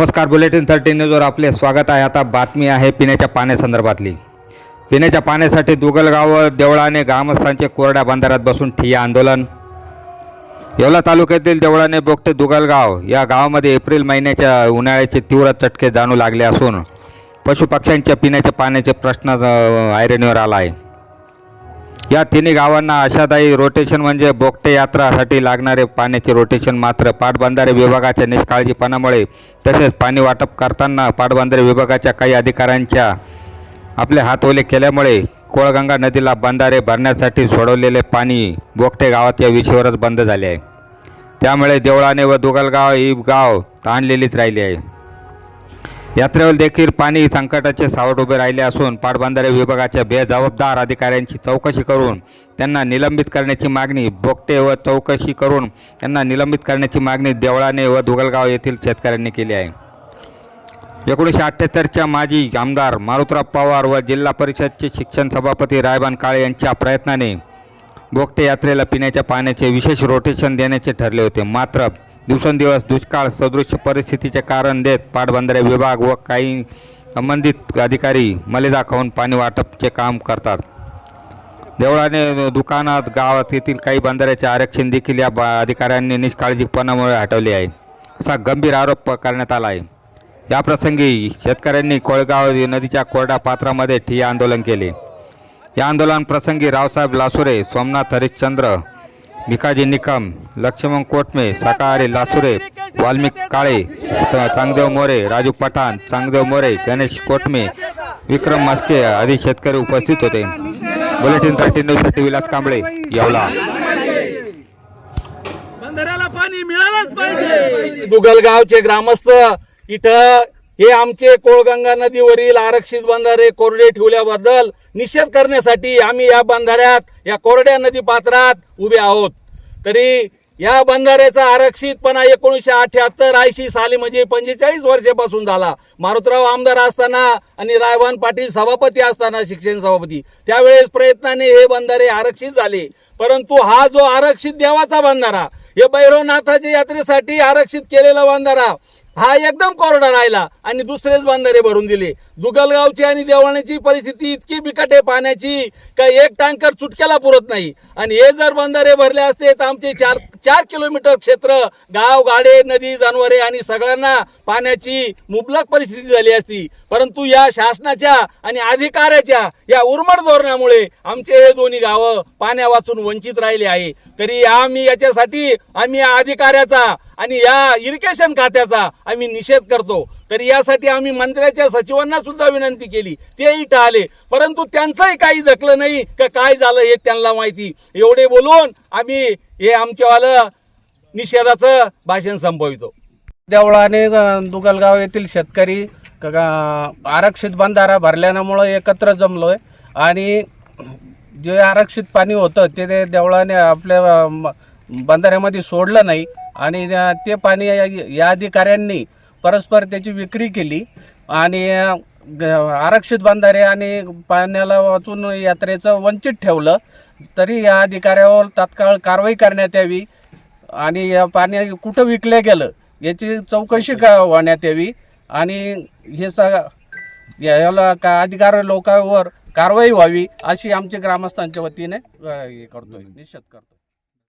नमस्कार, बुलेटिन 13 न्यूजवर आपले स्वागत आहे। आता बातमी आहे पिण्याच्या पाण्यासंदर्भातली। पिण्याच्या पाण्यासाठी दुगलगाव व देवळाने ग्रामस्थांचे कोरड्या बंधाऱ्यात बसून ठिय्या आंदोलन। येवला तालुक्यातील देवळाने बोगटे दुगलगाव या गावामध्ये एप्रिल महिन्याच्या उन्हाळ्याचे तीव्र चटके जाणू लागले असून पशुपक्ष्यांच्या पिण्याच्या पाण्याचे प्रश्न ऐरणीवर आला आहे। या तिन्ही गावांना आशादायी रोटेशन म्हणजे बोगटे यात्रासाठी लागणारे पाण्याचे रोटेशन मात्र पाटबंधारे विभागाच्या निष्काळजीपणामुळे तसेच पाणी वाटप करताना पाटबंधारे विभागाच्या काही अधिकाऱ्यांच्या आपले हात ओले केल्यामुळे कोळगंगा नदीला बंधारे भरण्यासाठी सोडवलेले पाणी बोगटे गावात या विषयावरच बंद झाले आहे। त्यामुळे देवळाने व दुगलगाव ही गाव ताणलेलीच राहिली आहे। यात्रेवर देखील पाणी संकटाचे सावट उभे राहिले असून पाटबंधारे विभागाच्या बेजबाबदार अधिकाऱ्यांची चौकशी करून त्यांना निलंबित करण्याची मागणी देवळाने व दुगलगाव येथील शेतकऱ्यांनी केली आहे। 1978च्या माजी आमदार मारुतराव पवार व जिल्हा परिषदचे शिक्षण सभापती रायबान काळे यांच्या प्रयत्नाने बोगटे यात्रेला पिण्याच्या पाण्याचे विशेष रोटेशन देण्याचे ठरले होते। मात्र दिवसेंदिवस दुष्काळ सदृश परिस्थितीचे कारण देत पाटबंधारे विभाग व काही संबंधित अधिकारी मलिदा खाऊन पाणी वाटपचे काम करतात। देवळाने दुकानात गावात येथील काही बंधाऱ्याचे आरक्षण देखील या अधिकाऱ्यांनी निष्काळजीपणामुळे हटवले आहे, असा गंभीर आरोप करण्यात आला आहे। याप्रसंगी शेतकऱ्यांनी कोळगाव नदीच्या कोरड्या पात्रामध्ये ठिय्या आंदोलन केले। या आंदोलन प्रसंगी रावसाहेब लासुरे, सोमनाथ हरिश्चंद्र, भिकाजी निकम, लक्ष्मण कोटमे, सकाळी लासुरे, वाल्मिक काळे, चांगदेव मोरे, राजू पठाण, चांगदेव मोरे, गणेश कोटमे, विक्रम मस्के आदी शेतकरी उपस्थित होते। बुलेटिन 13 न्यूजसाठी विलास कांबळे, येवला। बंधाऱ्याला पाणी मिळालंच पाहिजे। दुगलगावचे ग्रामस्थ इथं हे आमचे कोळगंगा नदीवरील आरक्षित बंधारे कोरडे ठेवल्याबद्दल निषेध करण्यासाठी आम्ही या बंधाऱ्यात या कोरड्या नदी पात्रात उभे आहोत। तरी या बंधाऱ्याचा आरक्षितपणा 1978-80 साली म्हणजे 45 वर्षापासून झाला। मारुतराव आमदार असताना आणि रायबान पाटील सभापती असताना शिक्षण सभापती त्यावेळेस प्रयत्नाने हे बंधारे आरक्षित झाले। परंतु हा जो आरक्षित देवाचा बंधारा हे भैरवनाथाच्या यात्रेसाठी आरक्षित केलेला बंधारा हा एकदम कोरडा राहिला आणि दुसरेच बंधारे भरून दिले। दुगलगावची आणि देवळाची परिस्थिती इतकी बिकट आहे पाण्याची का एक टँकर चुटक्याला पुरत नाही। आणि हे जर बंधारे भरले असते तर आमचे 4 किलोमीटर क्षेत्र गाव गाडे नदी जनावरे आणि सगळ्यांना पाण्याची मुबलक परिस्थिती झाली असती। परंतु या शासनाच्या आणि अधिकाऱ्याच्या या उर्मट धोरणामुळे आमचे हे दोन्ही गावं पाण्या वाचून वंचित राहिले आहे। तरी आम्ही याच्यासाठी या अधिकाऱ्याचा आणि या इरिगेशन खात्याचा आम्ही निषेध करतो। तरी यासाठी आम्ही मंत्र्याच्या सचिवांना सुद्धा विनंती केली, ते इथं आले, परंतु त्यांचंही काही दखलं नाही का काय झालं हे त्यांना माहिती। एवढे बोलून आम्ही हे आमच्यावालं निषेधाचं भाषण संपवितो। देवळाने दुगलगाव येथील शेतकरी आरक्षित बंधारा भरल्यामुळे एकत्र जमलोय आणि जे आरक्षित पाणी होतं ते देवळाने आपल्या बंधाऱ्यामध्ये सोडलं नाही आणि ते पाणी या अधिकाऱ्यांनी परस्पर त्याची विक्री केली आणि आरक्षित बंधारे आणि पाण्याला वाचून यात्रेचं वंचित ठेवलं। तरी या अधिकाऱ्यावर तात्काळ कारवाई करण्यात यावी आणि या पाणी कुठं विकलं गेलं याची चौकशी होण्यात यावी आणि हे याला अधिकारी लोकांवर कारवाई व्हावी अशी आमच्या ग्रामस्थांच्या वतीने निषेध करतो।